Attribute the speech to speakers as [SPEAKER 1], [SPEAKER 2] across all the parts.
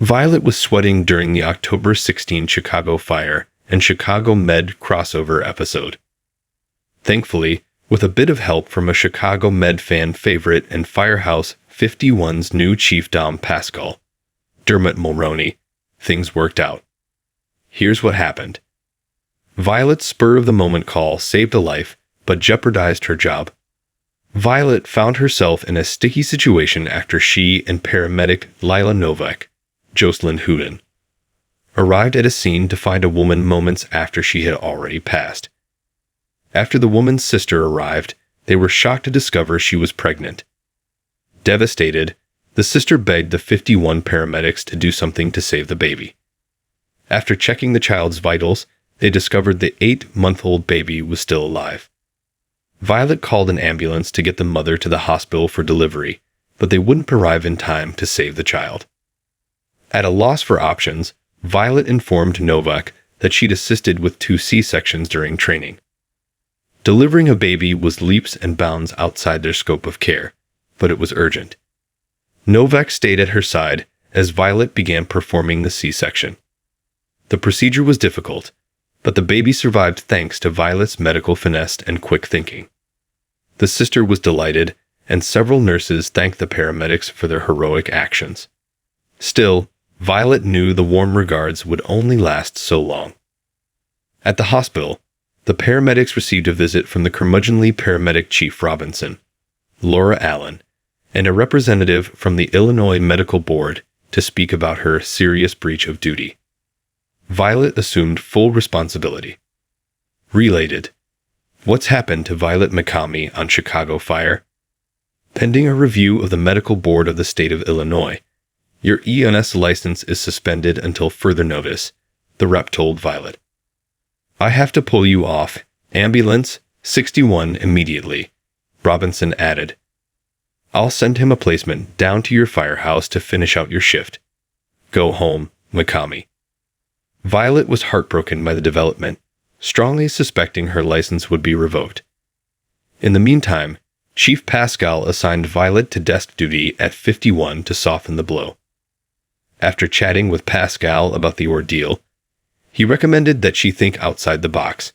[SPEAKER 1] Violet was sweating during the October 16 Chicago fire and Chicago Med crossover episode. Thankfully, with a bit of help from a Chicago Med fan favorite and Firehouse 51's new Chief Dom Pascal, Dermot Mulroney, things worked out. Here's what happened. Violet's spur-of-the-moment call saved a life, but jeopardized her job. Violet found herself in a sticky situation after she and paramedic Lila Novak, Jocelyn Houdin, arrived at a scene to find a woman moments after she had already passed. After the woman's sister arrived, they were shocked to discover she was pregnant. Devastated, the sister begged the 51 paramedics to do something to save the baby. After checking the child's vitals, they discovered the 8-month-old baby was still alive. Violet called an ambulance to get the mother to the hospital for delivery, but they wouldn't arrive in time to save the child. At a loss for options, Violet informed Novak that she'd assisted with 2 C-sections during training. Delivering a baby was leaps and bounds outside their scope of care, but it was urgent. Novak stayed at her side as Violet began performing the C-section. The procedure was difficult, but the baby survived thanks to Violet's medical finesse and quick thinking. The sister was delighted, and several nurses thanked the paramedics for their heroic actions. Still, Violet knew the warm regards would only last so long. At the hospital, the paramedics received a visit from the curmudgeonly paramedic Chief Robinson, Laura Allen, and a representative from the Illinois Medical Board to speak about her serious breach of duty. Violet assumed full responsibility. Related. What's happened to Violet Mikami on Chicago fire? Pending a review of the Medical Board of the state of Illinois, your ENS license is suspended until further notice, the rep told Violet. I have to pull you off, ambulance 61 immediately, Robinson added. I'll send him a placement down to your firehouse to finish out your shift. Go home, Mikami. Violet was heartbroken by the development, strongly suspecting her license would be revoked. In the meantime, Chief Pascal assigned Violet to desk duty at 51 to soften the blow. After chatting with Pascal about the ordeal, he recommended that she think outside the box.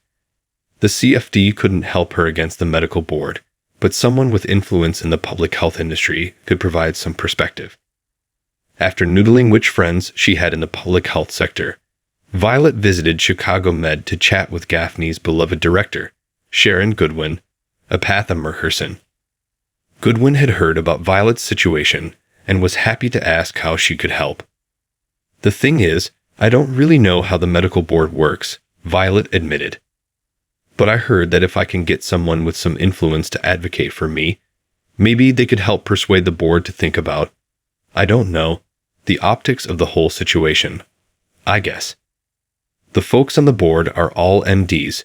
[SPEAKER 1] The CFD couldn't help her against the medical board, but someone with influence in the public health industry could provide some perspective. After noodling which friends she had in the public health sector, Violet visited Chicago Med to chat with Gaffney's beloved director, Sharon Goodwin, Apatha Merherson. Goodwin had heard about Violet's situation and was happy to ask how she could help. The thing is, I don't really know how the medical board works, Violet admitted. But I heard that if I can get someone with some influence to advocate for me, maybe they could help persuade the board to think about, I don't know, the optics of the whole situation, I guess. The folks on the board are all MDs,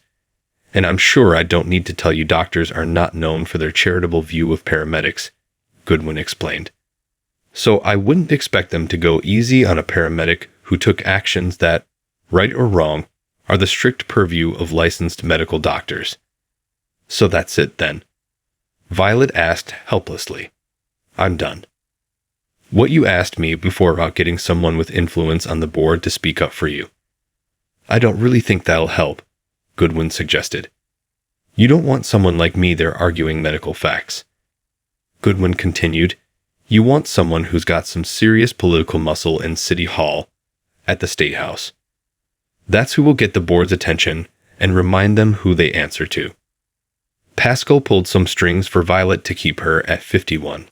[SPEAKER 1] and I'm sure I don't need to tell you doctors are not known for their charitable view of paramedics, Goodwin explained. So I wouldn't expect them to go easy on a paramedic who took actions that, right or wrong, are the strict purview of licensed medical doctors. So that's it then. Violet asked helplessly. I'm done. What you asked me before about getting someone with influence on the board to speak up for you. I don't really think that'll help, Goodwin suggested. You don't want someone like me there arguing medical facts. Goodwin continued, you want someone who's got some serious political muscle in City Hall, at the State House. That's who will get the board's attention and remind them who they answer to. Pascal pulled some strings for Violet to keep her at 51.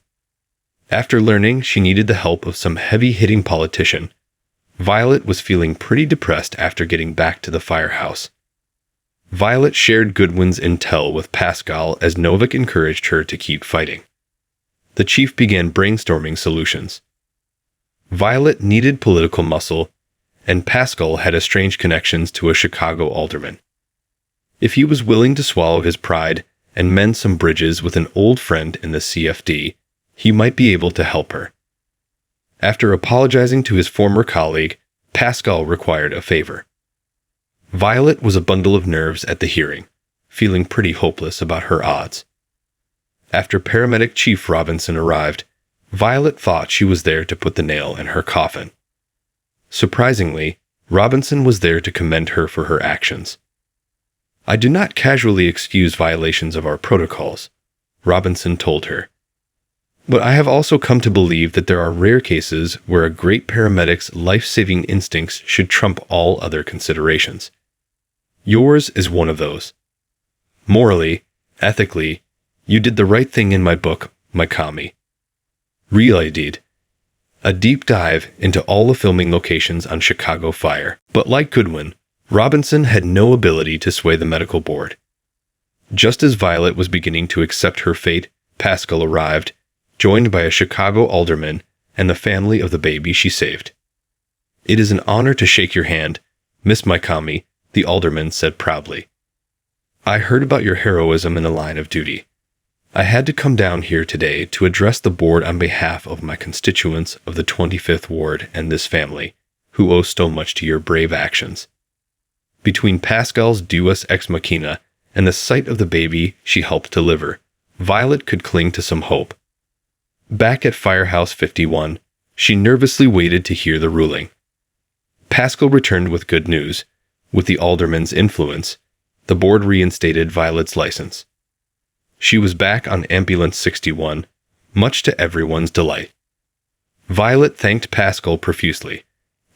[SPEAKER 1] After learning she needed the help of some heavy-hitting politician, Violet was feeling pretty depressed after getting back to the firehouse. Violet shared Goodwin's intel with Pascal as Novak encouraged her to keep fighting. The chief began brainstorming solutions. Violet needed political muscle, and Pascal had strange connections to a Chicago alderman. If he was willing to swallow his pride and mend some bridges with an old friend in the CFD, he might be able to help her. After apologizing to his former colleague, Pascal required a favor. Violet was a bundle of nerves at the hearing, feeling pretty hopeless about her odds. After paramedic Chief Robinson arrived, Violet thought she was there to put the nail in her coffin. Surprisingly, Robinson was there to commend her for her actions. "I do not casually excuse violations of our protocols," Robinson told her. "But I have also come to believe that there are rare cases where a great paramedic's life-saving instincts should trump all other considerations. Yours is one of those. Morally, ethically, you did the right thing in my book, Mikami. Really did. A deep dive into all the filming locations on Chicago Fire. But like Goodwin, Robinson had no ability to sway the medical board. Just as Violet was beginning to accept her fate, Pascal arrived, joined by a Chicago alderman and the family of the baby she saved. "It is an honor to shake your hand, Miss Mikami," the alderman said proudly. "I heard about your heroism in the line of duty. I had to come down here today to address the board on behalf of my constituents of the 25th Ward and this family, who owe so much to your brave actions." Between Pascal's deus ex machina and the sight of the baby she helped deliver, Violet could cling to some hope. Back at Firehouse 51, she nervously waited to hear the ruling. Pascal returned with good news. With the alderman's influence, the board reinstated Violet's license. She was back on Ambulance 61, much to everyone's delight. Violet thanked Pascal profusely,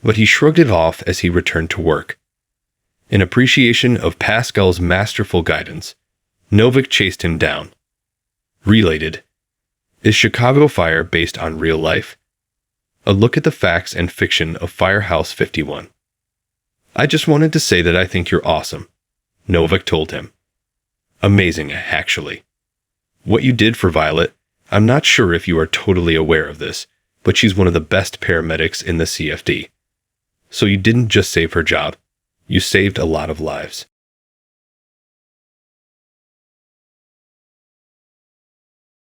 [SPEAKER 1] but he shrugged it off as he returned to work. In appreciation of Pascal's masterful guidance, Novik chased him down. Related. Is Chicago Fire based on real life? A look at the facts and fiction of Firehouse 51. "I just wanted to say that I think you're awesome," Novik told him. "Amazing, actually. What you did for Violet, I'm not sure if you are totally aware of this, but she's one of the best paramedics in the CFD. So you didn't just save her job, you saved a lot of lives."